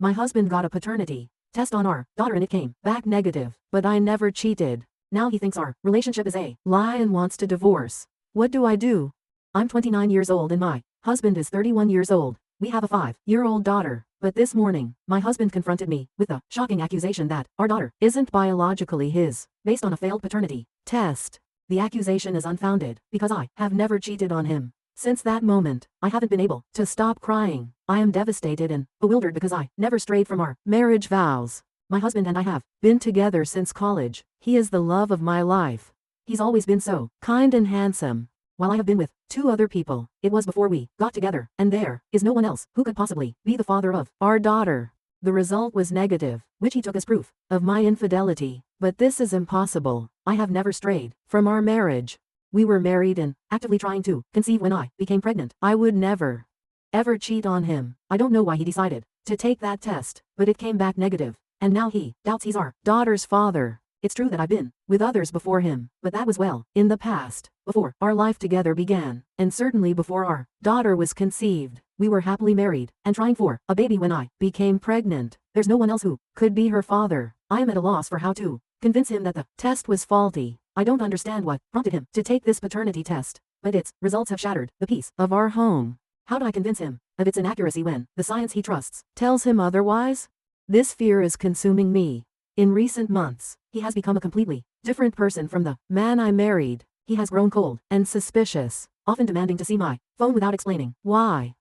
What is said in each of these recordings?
My husband got a paternity test on our daughter and it came back negative, but I never cheated. Now he thinks our relationship is a lie and wants to divorce. What do I do? I'm 29 years old and my husband is 31 years old. We have a 5-year-old daughter, but this morning, my husband confronted me with a shocking accusation that our daughter isn't biologically his, based on a failed paternity test. The accusation is unfounded because I have never cheated on him. Since that moment, I haven't been able to stop crying. I am devastated and bewildered because I never strayed from our marriage vows. My husband and I have been together since college. He is the love of my life. He's always been so kind and handsome. While I have been with 2 other people, it was before we got together, and there is no one else who could possibly be the father of our daughter. The result was negative, which he took as proof of my infidelity. But this is impossible. I have never strayed from our marriage. We were married and actively trying to conceive when I became pregnant. I would never, ever cheat on him. I don't know why he decided to take that test, but it came back negative. And now he doubts he's our daughter's father. It's true that I've been with others before him, but that was well in the past, before our life together began, and certainly before our daughter was conceived. We were happily married and trying for a baby when I became pregnant. There's no one else who could be her father. I am at a loss for how to convince him that the test was faulty. I don't understand what prompted him to take this paternity test, but its results have shattered the peace of our home. How do I convince him of its inaccuracy when the science he trusts tells him otherwise? This fear is consuming me. In recent months, he has become a completely different person from the man I married. He has grown cold and suspicious, often demanding to see my phone without explaining why.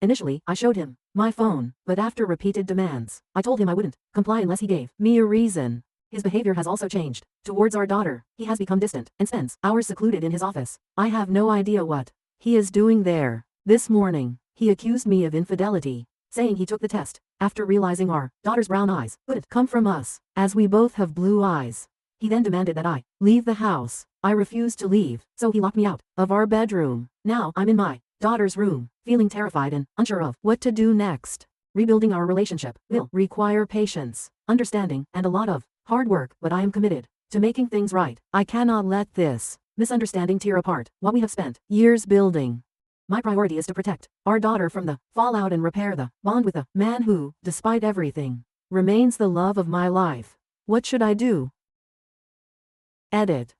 Initially, I showed him my phone, but after repeated demands, I told him I wouldn't comply unless he gave me a reason. His behavior has also changed. Towards our daughter, he has become distant and spends hours secluded in his office. I have no idea what he is doing there. This morning, he accused me of infidelity, saying he took the test after realizing our daughter's brown eyes couldn't come from us, as we both have blue eyes. He then demanded that I leave the house. I refused to leave, so he locked me out of our bedroom. Now I'm in my daughter's room, feeling terrified and unsure of what to do next. Rebuilding our relationship will require patience, understanding, and a lot of hard work, but I am committed to making things right. I cannot let this misunderstanding tear apart what we have spent years building. My priority is to protect our daughter from the fallout and repair the bond with a man who, despite everything, remains the love of my life. What should I do? Edit.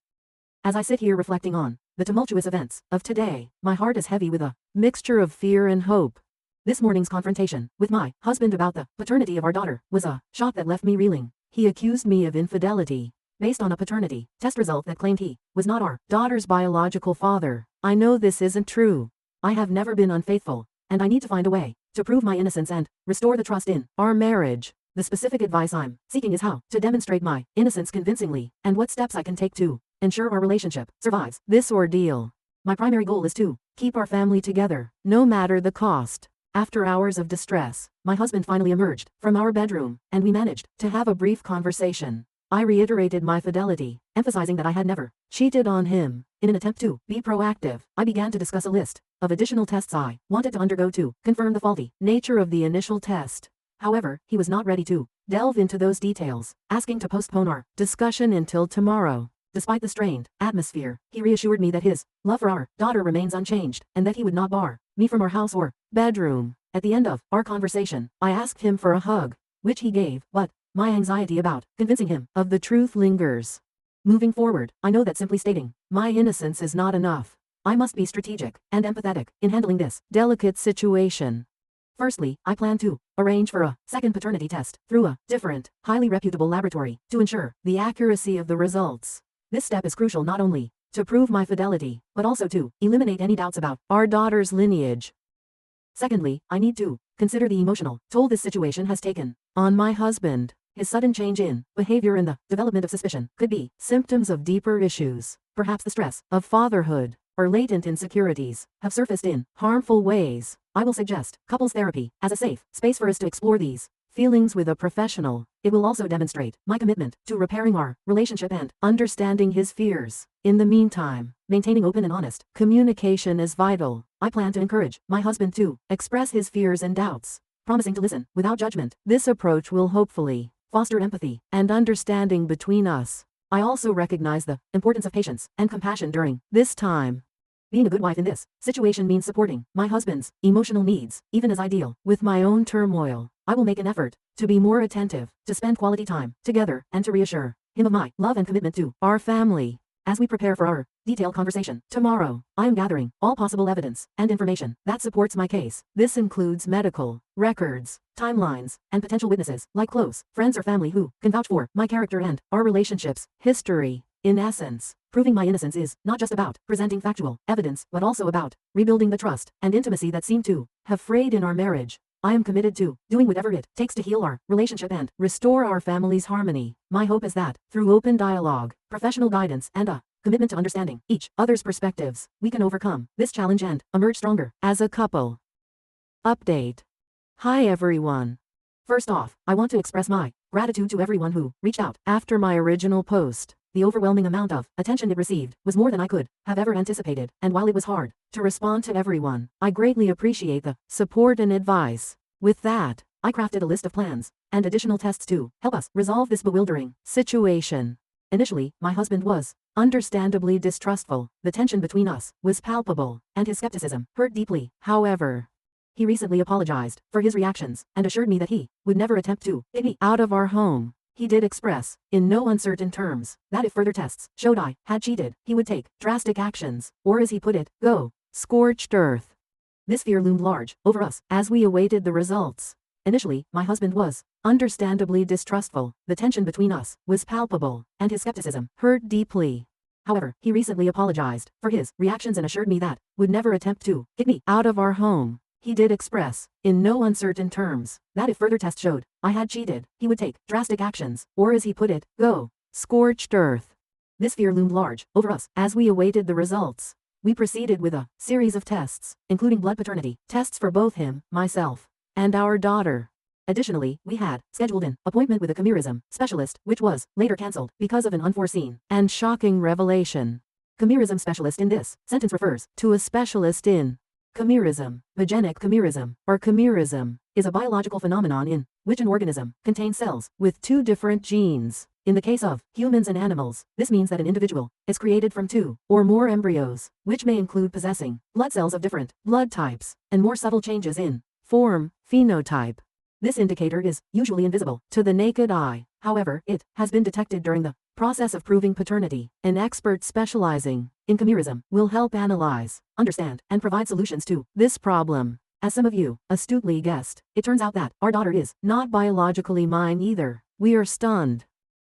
As I sit here reflecting on the tumultuous events of today, my heart is heavy with a mixture of fear and hope. This morning's confrontation with my husband about the paternity of our daughter was a shock that left me reeling. He accused me of infidelity based on a paternity test result that claimed he was not our daughter's biological father. I know this isn't true. I have never been unfaithful, and I need to find a way to prove my innocence and restore the trust in our marriage. The specific advice I'm seeking is how to demonstrate my innocence convincingly, and what steps I can take to ensure our relationship survives this ordeal. My primary goal is to keep our family together, no matter the cost. After hours of distress, my husband finally emerged from our bedroom, and we managed to have a brief conversation. I reiterated my fidelity, emphasizing that I had never cheated on him. In an attempt to be proactive, I began to discuss a list of additional tests I wanted to undergo to confirm the faulty nature of the initial test. However, he was not ready to delve into those details, asking to postpone our discussion until tomorrow. Despite the strained atmosphere, he reassured me that his love for our daughter remains unchanged, and that he would not bar me from our house or bedroom. At the end of our conversation, I asked him for a hug, which he gave, but my anxiety about convincing him of the truth lingers. Moving forward, I know that simply stating my innocence is not enough. I must be strategic and empathetic in handling this delicate situation. Firstly, I plan to arrange for a second paternity test through a different, highly reputable laboratory to ensure the accuracy of the results. This step is crucial not only to prove my fidelity, but also to eliminate any doubts about our daughter's lineage. Secondly, I need to consider the emotional toll this situation has taken on my husband. His sudden change in behavior and the development of suspicion could be symptoms of deeper issues. Perhaps the stress of fatherhood or latent insecurities have surfaced in harmful ways. I will suggest couples therapy as a safe space for us to explore these feelings with a professional. It will also demonstrate my commitment to repairing our relationship and understanding his fears. In the meantime, maintaining open and honest communication is vital. I plan to encourage my husband to express his fears and doubts, promising to listen without judgment. This approach will hopefully foster empathy and understanding between us. I also recognize the importance of patience and compassion during this time. Being a good wife in this situation means supporting my husband's emotional needs, even as I deal with my own turmoil. I will make an effort to be more attentive, to spend quality time together, and to reassure him of my love and commitment to our family. As we prepare for our detailed conversation tomorrow, I am gathering all possible evidence and information that supports my case. This includes medical records, timelines, and potential witnesses, like close friends or family who can vouch for my character and our relationships. History. In essence, proving my innocence is not just about presenting factual evidence, but also about rebuilding the trust and intimacy that seem to have frayed in our marriage. I am committed to doing whatever it takes to heal our relationship and restore our family's harmony. My hope is that, through open dialogue, professional guidance, and a commitment to understanding each other's perspectives, we can overcome this challenge and emerge stronger as a couple. Update. Hi everyone. First off, I want to express my gratitude to everyone who reached out after my original post. The overwhelming amount of attention it received was more than I could have ever anticipated, and while it was hard to respond to everyone, I greatly appreciate the support and advice. With that, I crafted a list of plans and additional tests to help us resolve this bewildering situation. Initially, my husband was understandably distrustful. The tension between us was palpable, and his skepticism hurt deeply. However, he recently apologized for his reactions and assured me that he would never attempt to get me out of our home. He did express, in no uncertain terms, that if further tests showed I had cheated, he would take drastic actions, or as he put it, go scorched earth. This fear loomed large over us as we awaited the results. Initially, my husband was understandably distrustful. The tension between us was palpable, and his skepticism hurt deeply. However, he recently apologized for his reactions and assured me that would never attempt to get me out of our home. He did express, in no uncertain terms, that if further tests showed I had cheated, he would take drastic actions, or as he put it, go scorched earth. This fear loomed large over us as we awaited the results. We proceeded with a series of tests, including blood paternity tests for both him, myself, and our daughter. Additionally, we had scheduled an appointment with a chimerism specialist, which was later cancelled because of an unforeseen and shocking revelation. Chimerism specialist in this sentence refers to a specialist in chimerism. Vagenic chimerism, or chimerism, is a biological phenomenon in which an organism contains cells with two different genes. In the case of humans and animals, this means that an individual is created from two or more embryos, which may include possessing blood cells of different blood types, and more subtle changes in form, phenotype. This indicator is usually invisible to the naked eye. However, it has been detected during the process of proving paternity. An expert specializing in chimerism will help analyze, understand, and provide solutions to this problem. As some of you astutely guessed, it turns out that our daughter is not biologically mine either. We are stunned.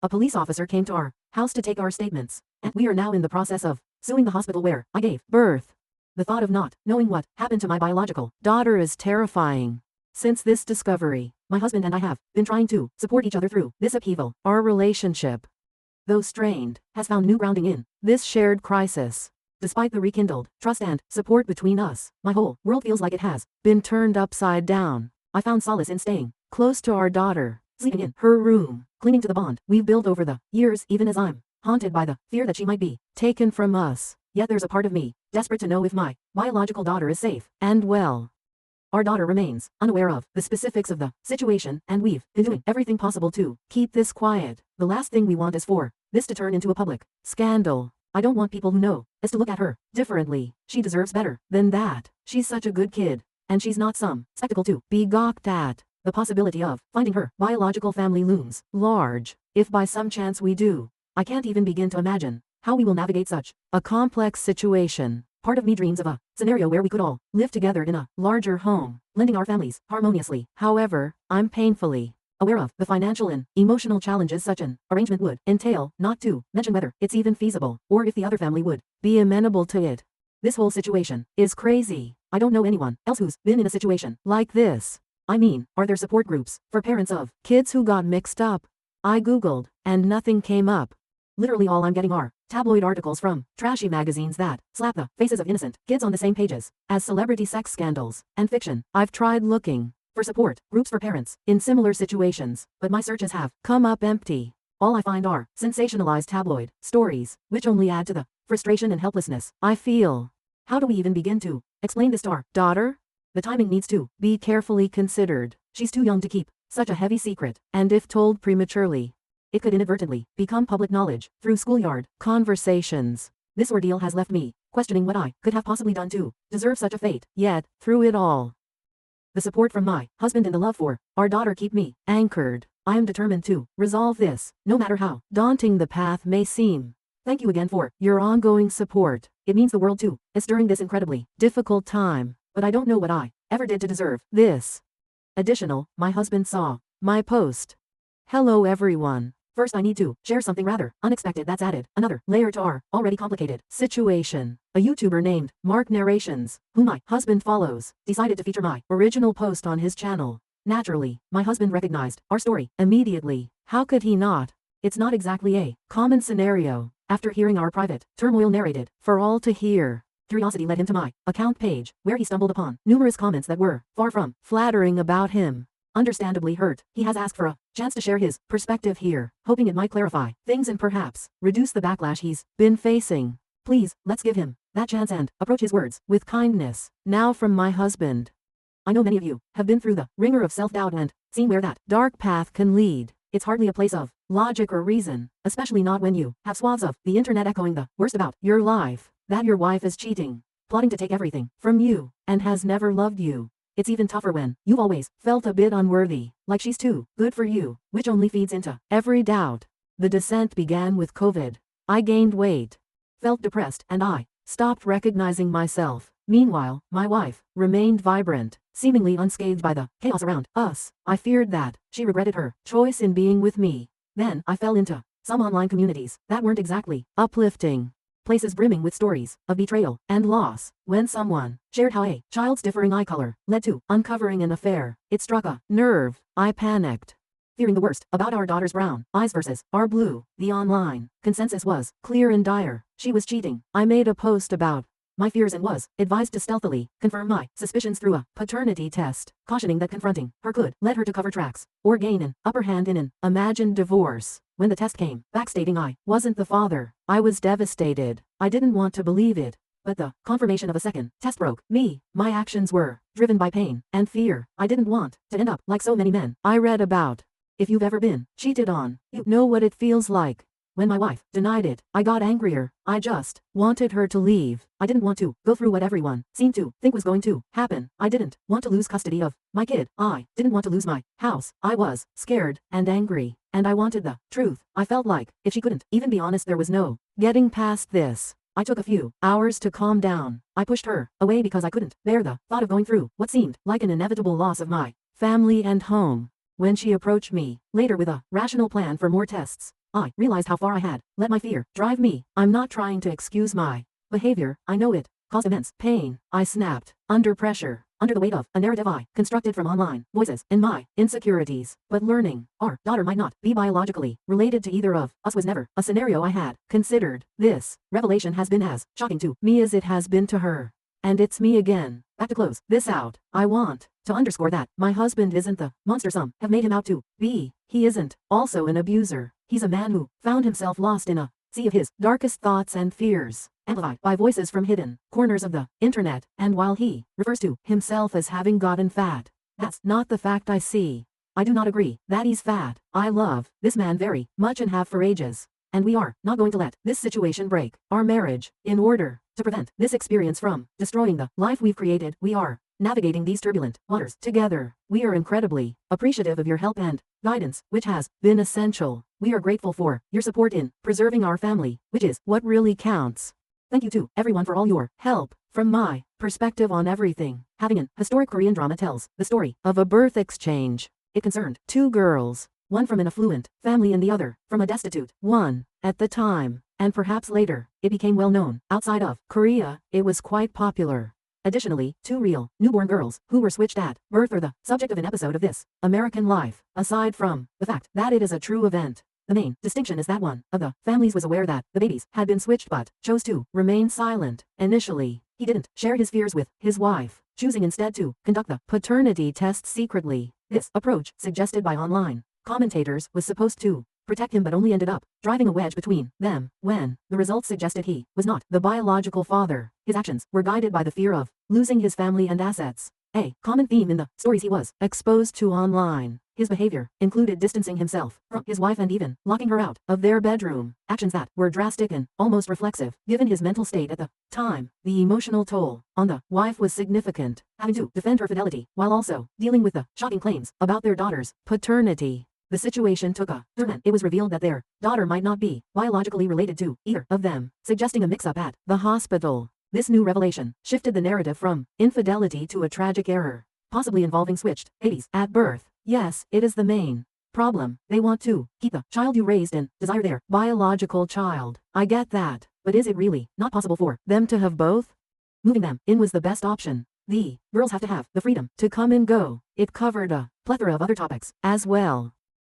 A police officer came to our house to take our statements, and we are now in the process of suing the hospital where I gave birth. The thought of not knowing what happened to my biological daughter is terrifying. Since this discovery, my husband and I have been trying to support each other through this upheaval. Our relationship, though strained, has found new grounding in this shared crisis. Despite the rekindled trust and support between us, my whole world feels like it has been turned upside down. I found solace in staying close to our daughter, sleeping in her room, clinging to the bond we've built over the years, even as I'm haunted by the fear that she might be taken from us. Yet there's a part of me desperate to know if my biological daughter is safe and well. Our daughter remains unaware of the specifics of the situation, and we've been doing everything possible to keep this quiet. The last thing we want is for this to turn into a public scandal. I don't want people who know us to look at her differently. She deserves better than that. She's such a good kid, and she's not some spectacle to be gawked at. The possibility of finding her biological family looms large. If by some chance we do, I can't even begin to imagine how we will navigate such a complex situation. Part of me dreams of a scenario where we could all live together in a larger home, blending our families harmoniously. However, I'm painfully aware of the financial and emotional challenges such an arrangement would entail, not to mention whether it's even feasible, or if the other family would be amenable to it. This whole situation is crazy. I don't know anyone else who's been in a situation like this. I mean, are there support groups for parents of kids who got mixed up? I googled, and nothing came up. Literally all I'm getting are tabloid articles from trashy magazines that slap the faces of innocent kids on the same pages as celebrity sex scandals and fiction. I've tried looking for support groups for parents in similar situations, but my searches have come up empty. All I find are sensationalized tabloid stories, which only add to the frustration and helplessness I feel. How do we even begin to explain this to our daughter? The timing needs to be carefully considered. She's too young to keep such a heavy secret, and if told prematurely, it could inadvertently become public knowledge through schoolyard conversations. This ordeal has left me questioning what I could have possibly done to deserve such a fate. Yet, through it all, the support from my husband and the love for our daughter keep me anchored. I am determined to resolve this, no matter how daunting the path may seem. Thank you again for your ongoing support. It means the world to us during this incredibly difficult time, but I don't know what I ever did to deserve this. Additional, my husband saw my post. Hello everyone. First I need to share something rather unexpected that's added another layer to our already complicated situation. A YouTuber named Mark Narrations, whom my husband follows, decided to feature my original post on his channel. Naturally, my husband recognized our story immediately. How could he not? It's not exactly a common scenario. After hearing our private turmoil narrated for all to hear, curiosity led him to my account page, where he stumbled upon numerous comments that were far from flattering about him. Understandably hurt, he has asked for a chance to share his perspective here, hoping it might clarify things and perhaps reduce the backlash he's been facing. Please, let's give him that chance and approach his words with kindness. Now from my husband. I know many of you have been through the ringer of self-doubt and seen where that dark path can lead. It's hardly a place of logic or reason, especially not when you have swaths of the internet echoing the worst about your life, that your wife is cheating, plotting to take everything from you, and has never loved you. It's even tougher when you've always felt a bit unworthy, like she's too good for you, which only feeds into every doubt. The descent began with COVID. I gained weight, felt depressed, and I stopped recognizing myself. Meanwhile, my wife remained vibrant, seemingly unscathed by the chaos around us. I feared that she regretted her choice in being with me. Then I fell into some online communities that weren't exactly uplifting. Places brimming with stories of betrayal and loss. When someone shared how a child's differing eye color led to uncovering an affair, it struck a nerve. I panicked, fearing the worst about our daughter's brown eyes versus our blue. The online consensus was clear and dire. She was cheating. I made a post about my fears and was advised to stealthily confirm my suspicions through a paternity test, cautioning that confronting her could lead her to cover tracks or gain an upper hand in an imagined divorce. When the test came back stating I wasn't the father, I was devastated. I didn't want to believe it, but the confirmation of a second test broke me. My actions were driven by pain and fear. I didn't want to end up like so many men I read about. If you've ever been cheated on, you know what it feels like. When my wife denied it, I got angrier. I just wanted her to leave. I didn't want to go through what everyone seemed to think was going to happen. I didn't want to lose custody of my kid. I didn't want to lose my house. I was scared and angry, and I wanted the truth. I felt like if she couldn't even be honest, there was no getting past this. I took a few hours to calm down. I pushed her away because I couldn't bear the thought of going through what seemed like an inevitable loss of my family and home. When she approached me later with a rational plan for more tests, I realized how far I had let my fear drive me. I'm not trying to excuse my behavior. I know it caused immense pain. I snapped under pressure, under the weight of a narrative I constructed from online voices and my insecurities. But learning our daughter might not be biologically related to either of us was never a scenario I had considered. This revelation has been as shocking to me as it has been to her. And it's me again. Back to close this out, I want to underscore that my husband isn't the monster some have made him out to be. He isn't also an abuser. He's a man who found himself lost in a sea of his darkest thoughts and fears, amplified by voices from hidden corners of the internet. And while he refers to himself as having gotten fat, that's not the fact I see. I do not agree that he's fat. I love this man very much and have for ages. And we are not going to let this situation break our marriage. In order to prevent this experience from destroying the life we've created, we are navigating these turbulent waters together. We are incredibly appreciative of your help and guidance, which has been essential. We are grateful for your support in preserving our family, which is what really counts. Thank you to everyone for all your help. From my perspective on everything, having an historic Korean drama tells the story of a birth exchange. It concerned two girls, one from an affluent family and the other from a destitute one. At the time, and perhaps later, it became well known outside of Korea. It was quite popular. Additionally, two real newborn girls who were switched at birth are the subject of an episode of This American Life. Aside from the fact that it is a true event, the main distinction is that one of the families was aware that the babies had been switched but chose to remain silent. Initially, he didn't share his fears with his wife, choosing instead to conduct the paternity test secretly. This approach, suggested by online commentators, was supposed to protect him but only ended up driving a wedge between them. When the results suggested he was not the biological father, his actions were guided by the fear of losing his family and assets. A common theme in the stories he was exposed to online. His behavior included distancing himself from his wife and even locking her out of their bedroom, actions that were drastic and almost reflexive, given his mental state at the time. The emotional toll on the wife was significant, having to defend her fidelity while also dealing with the shocking claims about their daughter's paternity. The situation took a turn and it was revealed that their daughter might not be biologically related to either of them, suggesting a mix-up at the hospital. This new revelation shifted the narrative from infidelity to a tragic error, possibly involving switched babies at birth. Yes, it is the main problem. They want to keep the child you raised and desire their biological child. I get that, but is it really not possible for them to have both? Moving them in was the best option. The girls have to have the freedom to come and go. It covered a plethora of other topics as well.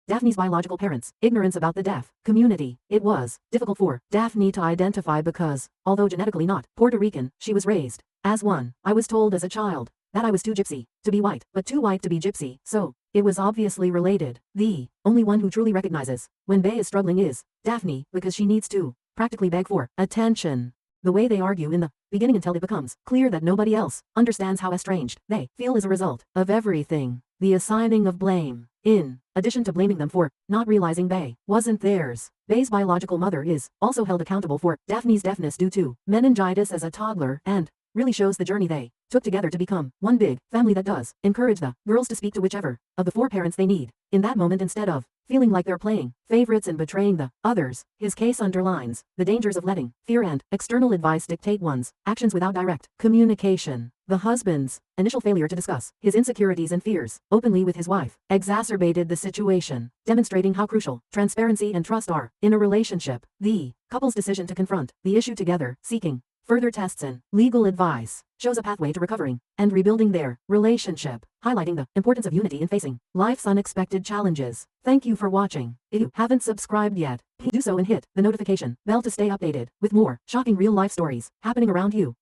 Daphne's biological parents' ignorance about the deaf community. It was difficult for Daphne to identify because, although genetically not Puerto Rican, she was raised as one. I was told as a child that I was too gypsy to be white, but too white to be gypsy, so it was obviously related. The only one who truly recognizes when Bae is struggling is Daphne, because she needs to practically beg for attention. The way they argue in the beginning until it becomes clear that nobody else understands how estranged they feel is a result of everything. The assigning of blame, in addition to blaming them for not realizing Bae wasn't theirs. Bae's biological mother is also held accountable for Daphne's deafness due to meningitis as a toddler, and really shows the journey they took together to become one big family that does encourage the girls to speak to whichever of the four parents they need in that moment instead of feeling like they're playing favorites and betraying the others. His case underlines the dangers of letting fear and external advice dictate one's actions without direct communication. The husband's initial failure to discuss his insecurities and fears openly with his wife exacerbated the situation, demonstrating how crucial transparency and trust are in a relationship. The couple's decision to confront the issue together, seeking further tests and legal advice, shows a pathway to recovering and rebuilding their relationship, highlighting the importance of unity in facing life's unexpected challenges. Thank you for watching. If you haven't subscribed yet, please do so and hit the notification bell to stay updated with more shocking real-life stories happening around you.